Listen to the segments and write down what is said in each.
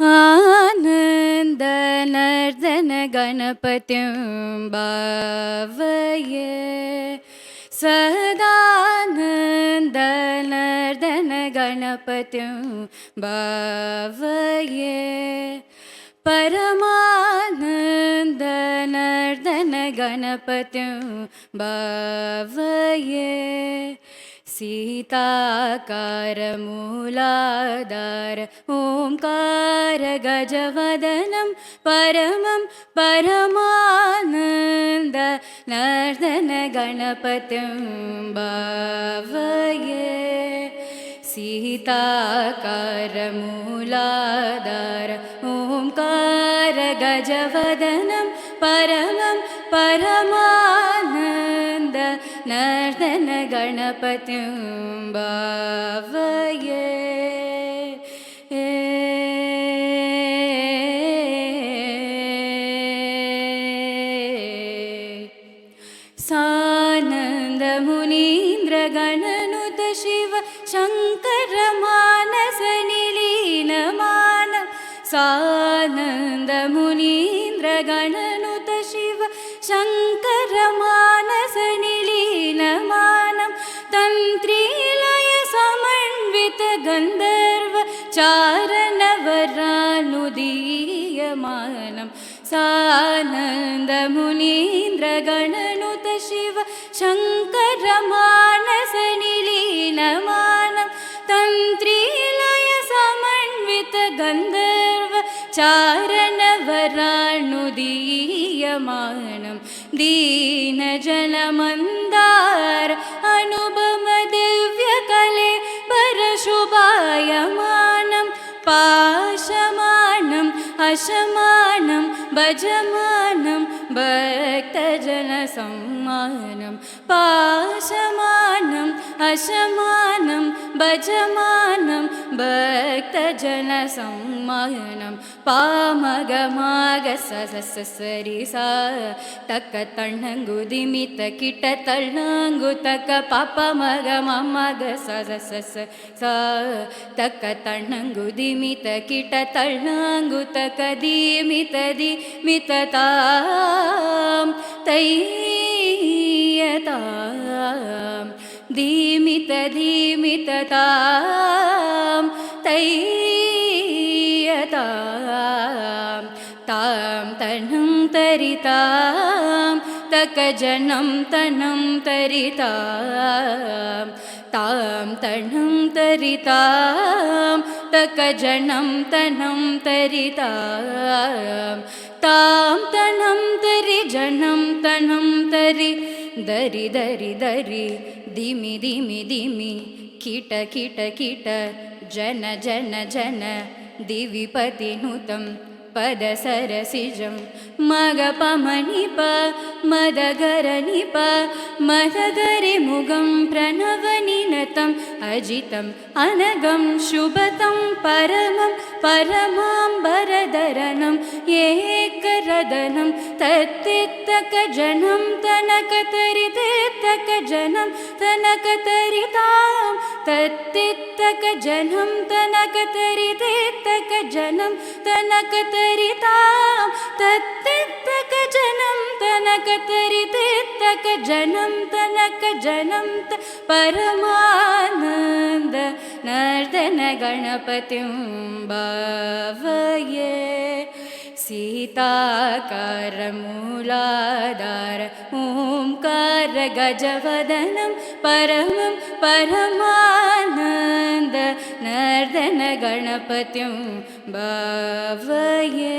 आनन्दनर्दन गणपतिं भावये सदानन्दनर्दन गणपतिं भावये परमानन्दनर्दन गणपतिं भावये सीताकारमूलाधार ओंकार गजवदनं परमं परमानन्द नर्दन गणपतिं भावये सीताकारमूलाधार ओंकार गजवदनं परमं परमानन्द नर्दन गणपतिं भावये सानंद मुनीन्द्र गणनुत शिव शंकर मानस निलीनमान सानंद मुनीन्द्र गणनुत शिव शंकर मानस निलीनमानं तंत्रीलय समन्वित गंधर्व चारणवरानुदीयमानं सानंद मुनीन्द्र गणनुत शिव शंकर मानस निलीनमानं तंत्रीलय समन्वित गंधर्व चारणवरानुदीयमानं दीनजनमन्दार अनुपम दिव्यकले परशुभायमानं पाशमानम् अशमानं भजमानं भक्तजनसम्मानं पाशमानम् अशमानं भजमानं भक्तजनसम्मानं पामगमाग सरि सा तक तण्णंगु दिमित किट तण्णंगु तक पापमग ममग सा तक तण्णंगु दिमित किट तण्णंगु तक दिमित दिमिततां तैयतां धीमित धीमिततां तैयतां तां तनं तरितां तक जनं तनं तरितां तां तनं तरितां तक जनं तनं तरितां तां तनं तरि जनं तनं तरि दरि दरि दरि दिमि दिमि दिमि कीट कीट कीट जन जन जन दिविपतिनुतं पदसरसिजं मगपमनिप मदगरनिप मदगरिमुगं प्रणवनिनतम् अजितं अनगं शुभतं परमं परमाम्बरधरणं एकरदनं तत्तित्तकजनं तनकतरितित्तकजनं तनकतरितां तत्तित्तकजनं तनकतरितित्तकजनं तनकतरितां तत्तित्तकजनं तनकतरितित्तकजनं तनकजनं परमानन्द नर्दन गणपतिं भावये सीताकारमूलाधार ओंकार गजवदनं परमं परमानन्द नर्दन गणपतिं भावये।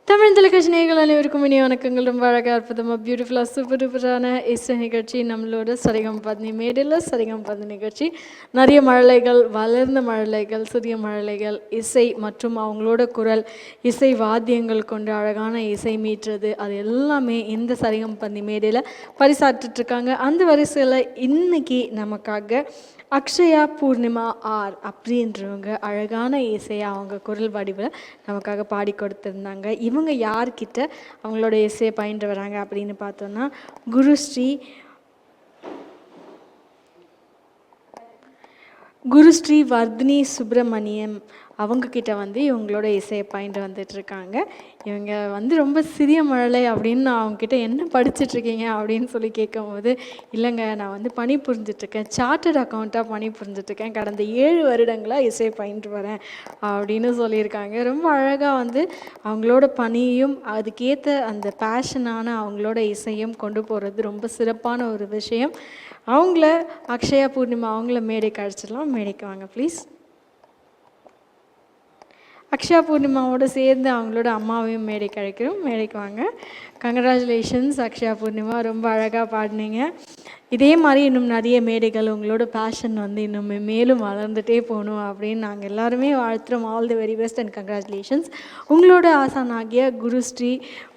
தமிழ் தொலைக்காட்சி நேயர்கள் அனைவருக்கும் இனிய வணக்கங்கள். ரொம்ப அழகாக அற்புதமாக பியூட்டிஃபுல்லாக சூப்பர் டூப்பரான இசை நிகழ்ச்சி நம்மளோட சரிகம் பத்னி மேடையில் சரிகம் பத்னி நிகழ்ச்சி. நிறைய மழலைகள், வளர்ந்த மழலைகள், சிறிய மழலைகள், இசை மற்றும் அவங்களோட குரல், இசை வாத்தியங்கள் கொண்டு அழகான இசை மீட்டுறது, அது எல்லாமே இந்த சரிகம் பத்னி மேடையில் பரிசாற்றிட்ருக்காங்க. அந்த வரிசையில் இன்னைக்கு நமக்காக அக்ஷயா பூர்ணிமா ஆர் அப்படின்றவங்க அழகான இசையை அவங்க குரல் வடிவில் நமக்காக பாடி கொடுத்துருந்தாங்க. இவங்க யார்கிட்ட அவங்களோட இசையை பயின்று வராங்க அப்படின்னு பார்த்தோன்னா குருஸ்ரீ வர்தினி சுப்பிரமணியம் அவங்கக்கிட்ட வந்து இவங்களோட இசையை பயின்று வந்துட்டுருக்காங்க. இவங்க ரொம்ப சிறிய மழலை அப்படின்னு நான் அவங்கக்கிட்ட என்ன படிச்சுட்ருக்கீங்க அப்படின்னு சொல்லி கேட்கும்போது, இல்லைங்க நான் பணி புரிஞ்சிட்ருக்கேன், சார்ட்டர்ட் அக்கௌண்ட்டாக பணி புரிஞ்சிட்ருக்கேன், கடந்த 7 வருடங்களாக இசையை பயின்று வரேன் அப்படின்னு சொல்லியிருக்காங்க. ரொம்ப அழகாக அவங்களோட பணியும் அதுக்கேற்ற அந்த பேஷனான அவங்களோட இசையும் கொண்டு போகிறது ரொம்ப சிறப்பான ஒரு விஷயம். அவங்கள அக்ஷயா பூர்ணிமா அவங்கள மேடைக்கு அழைச்சிடலாம். மேடைக்கு வாங்க ப்ளீஸ். அக்ஷயா பூர்ணிமாவோடு சேர்ந்து அவங்களோட அம்மாவையும் மேடைக்கு அழைக்கிறோம். மேடைக்கு வாங்க. கங்க்ராச்சுலேஷன்ஸ் அக்ஷயா பூர்ணிமா, ரொம்ப அழகாக பாடினீங்க. இதே மாதிரி இன்னும் நிறைய மேடைகள், உங்களோட பேஷன் இன்னும் மேலும் வளர்ந்துட்டே போகணும் அப்படின்னு நாங்கள் எல்லாருமே வாழ்த்துறோம். All the very best and congratulations. உங்களோட ஆசானாகிய குருஸ்ரீ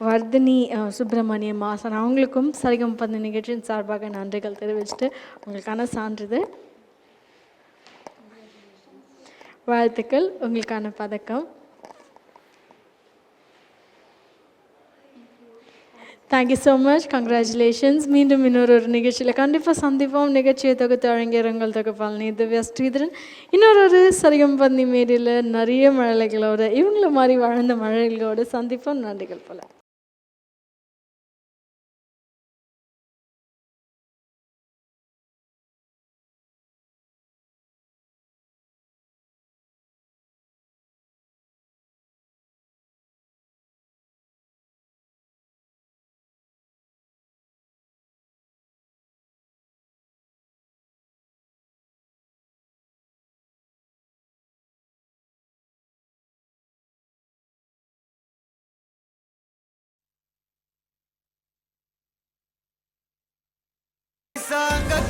வர்தினி சுப்பிரமணியம் ஆசான் அவங்களுக்கும் சரிகம் பந்து நிகழ்ச்சியின் சார்பாக நன்றிகள் தெரிவிச்சுட்டு உங்களுக்கான சான்றிதழ், வாழ்த்துக்கள், உங்களுக்கான பதக்கம். Thank you so much, congratulations. மீண்டும் இன்னொரு நிகழ்ச்சியில் கண்டிப்பாக சந்திப்போம். நிகழ்ச்சியை தொகுத்து வழங்கியவங்கள் தொகுப்பாளனி திவ்யா ஸ்ரீதரன். இன்னொரு சரிகம் பந்தி மேடையில் நிறைய மழலைகளோடு, இவங்கள மாதிரி வாழ்ந்த மழலைகளோடு சந்திப்போம். நன்றிகள் போல.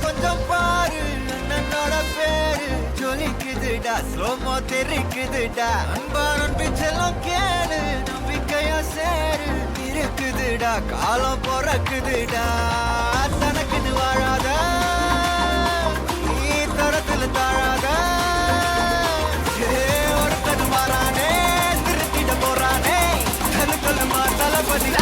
கொஞ்சம் பாரு, அண்ணனோட பேரு ஜொலிக்குதுடா, ஸ்லோமோ தெரிக்குதுடா, அன்பான பிச்செல்லாம் கேளு, நம்பிக்கையா சேரு, இருக்குதுடா, காலம் பிறக்குதுடா, தனக்குன்னு வாழாத, நீ தரத்துல தாழாத, ஒருத்தன் மாறானே, திருத்திட போறானே, கலுக்கலுமா தளபதி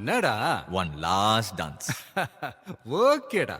என்னடா ஒன் லாஸ்ட் டான்ஸ். ஓகேடா.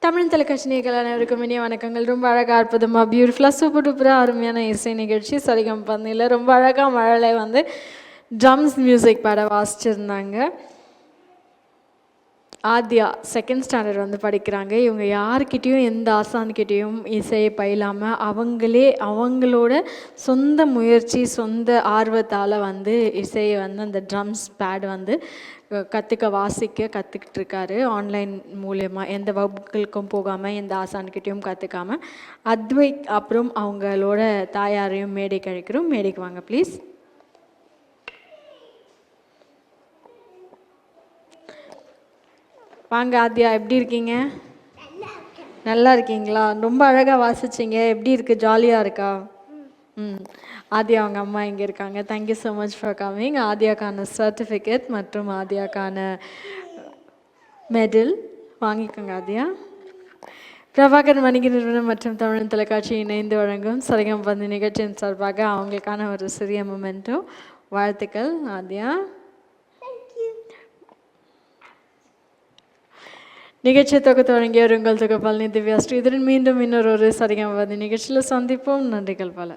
தமிழ் தொலைக்காட்சி நேயர்கள் அனைவருக்கும் இனிய வணக்கங்கள். ரொம்ப அழகாக அற்புதமாக பியூட்டிஃபுல்லாக சூப்பர் டூப்பராக அருமையான இசை நிகழ்ச்சி சரிகம் பண்ணியில் ரொம்ப அழகாக மழலை வந்து ட்ரம்ஸ் மியூசிக் பாட வாசிச்சிருந்தாங்க. ஆத்யா செகண்ட் ஸ்டாண்டர்ட் வந்து படிக்கிறாங்க. இவங்க யார்கிட்டேயும் எந்த ஆசான்கிட்டேயும் இசையை பயிலாமல் அவங்களோட சொந்த முயற்சி சொந்த ஆர்வத்தால் வந்து இசையை வந்து அந்த ட்ரம்ஸ் பேட் வந்து கற்றுக்கிட்டு இருக்காரு. ஆன்லைன் மூலயமா எந்த வகுப்புகளுக்கும் போகாமல் எந்த ஆசான்கிட்டையும் கற்றுக்காமல். அத்வைக் அப்புறம் அவங்களோட தாயாரையும் மேடைக்கு அழைக்கிறோம். மேடைக்கு வாங்க ப்ளீஸ். வாங்க ஆத்யா, எப்படி இருக்கீங்க? நல்லா இருக்கீங்களா? ரொம்ப அழகாக வாசிச்சிங்க. எப்படி இருக்கு? ஜாலியாக இருக்கா? ம். ஆதியா அவங்க அம்மா இங்கே இருக்காங்க. Thank you so much for coming. ஆதியாக்கான சர்டிஃபிகேட் மற்றும் ஆதியாக்கான மெடல் வாங்கிக்கோங்க ஆதியா. பிரபாகர் வணிக நிறுவனம் மற்றும் தமிழ் தொலைக்காட்சி இணைந்து வழங்கும் சரிகம் பந்து நிகழ்ச்சியின் சார்பாக அவங்களுக்கான ஒரு சிறிய மொமெண்டோ. வாழ்த்துக்கள் ஆதியா. நிகழ்ச்சியை தொகுத்து வழங்கியவர் உங்கள் தொகுப்பாளினி திவ்யா ஸ்ரீதரன். மீண்டும் இன்னொரு சரிகம் பந்து நிகழ்ச்சியில் சந்திப்போம். நன்றிகள் பல.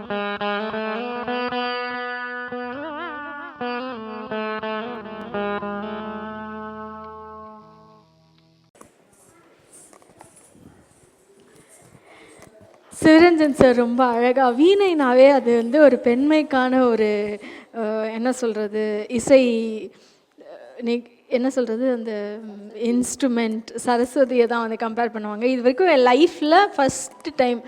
சிவரஞ்சன் சார் ரொம்ப அழகாக வீணைனாவே அது வந்து ஒரு பெண்மைக்கான ஒரு என்ன சொல்கிறது இசை நீ என்ன சொல்கிறது அந்த இன்ஸ்ட்ருமெண்ட் சரஸ்வதியை தான் வந்து கம்பேர் பண்ணுவாங்க. இது வரைக்கும் என் லைஃப்பில் ஃபஸ்ட்டு டைம்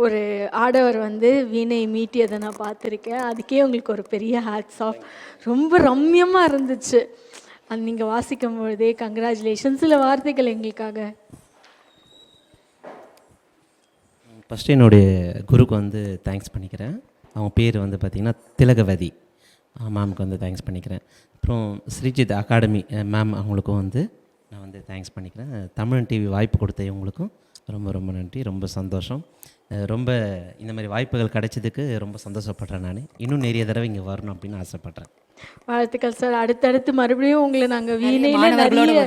ஒரு ஆடவர் வந்து வீணை மீட்டியதை நான் பார்த்துருக்கேன். அதுக்கே உங்களுக்கு ஒரு பெரிய ஹேட்ஸ் ஆஃப். ரொம்ப ரம்யமாக இருந்துச்சு அது நீங்கள் வாசிக்கும் பொழுதே. கங்க்ராச்சுலேஷன். சில வார்த்தைகள் எங்களுக்காக. ஃபஸ்ட்டு என்னுடைய குருக்கு வந்து தேங்க்ஸ் பண்ணிக்கிறேன். அவங்க பேர் வந்து பார்த்திங்கன்னா திலகவதி மேம்க்கு வந்து தேங்க்ஸ் பண்ணிக்கிறேன். அப்புறம் ஸ்ரீஜித் அகாடமி மேம் அவங்களுக்கும் வந்து நான் வந்து தேங்க்ஸ் பண்ணிக்கிறேன். தமிழ் டிவி வாய்ப்பு கொடுத்த இவங்களுக்கும் ரொம்ப ரொம்ப நன்றி. ரொம்ப சந்தோஷம். ரொம்ப இந்த மாதிரி வாய்ப்புகள் கிடைச்சதுக்கு ரொம்ப சந்தோஷப்படுறேன். நான் இன்னும் நிறைய தடவை இங்கே வரணும் அப்படின்னு ஆசைப்பட்றேன். வாழ்த்துக்கள் சார். அடுத்தடுத்து மறுபடியும் உங்களை நாங்கள் வீணையில் நிறைய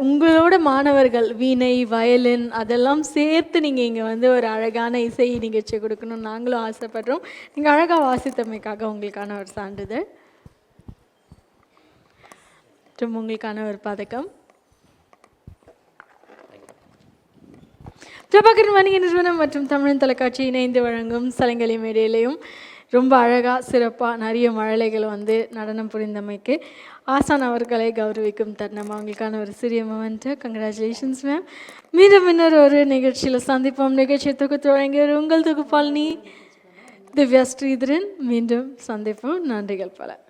உங்களோட மாணவர்கள் வீணை வயலின் அதெல்லாம் சேர்த்து நீங்கள் இங்கே வந்து ஒரு அழகான இசை நிகழ்ச்சி கொடுக்கணும்னு நாங்களும் ஆசைப்படுறோம். நீங்கள் அழகாக வாசித்தமைக்காக உங்களுக்கான ஒரு சான்றிதழ் மற்றும் உங்களுக்கான ஒரு பதக்கம். பிரபாகரன் வணிக நிறுவனம் மற்றும் தமிழ் தொலைக்காட்சி இணைந்து வழங்கும் சலங்கலி மேடையிலையும் ரொம்ப அழகாக சிறப்பாக நிறைய மழலைகள் வந்து நடனம் புரிந்தமைக்கு ஆசான் அவர்களை கௌரவிக்கும் தருணம். அவங்களுக்கான ஒரு சிறிய மொமெண்ட்டு. Congratulations ma'am. மீண்டும் இன்னொரு ஒரு நிகழ்ச்சியில் சந்திப்போம். நிகழ்ச்சியை தொகுத்து வழங்கிய உங்கள் தொகுப்பாளினி திவ்யா ஸ்ரீதரன். மீண்டும் சந்திப்போம். நன்றிகள் பல.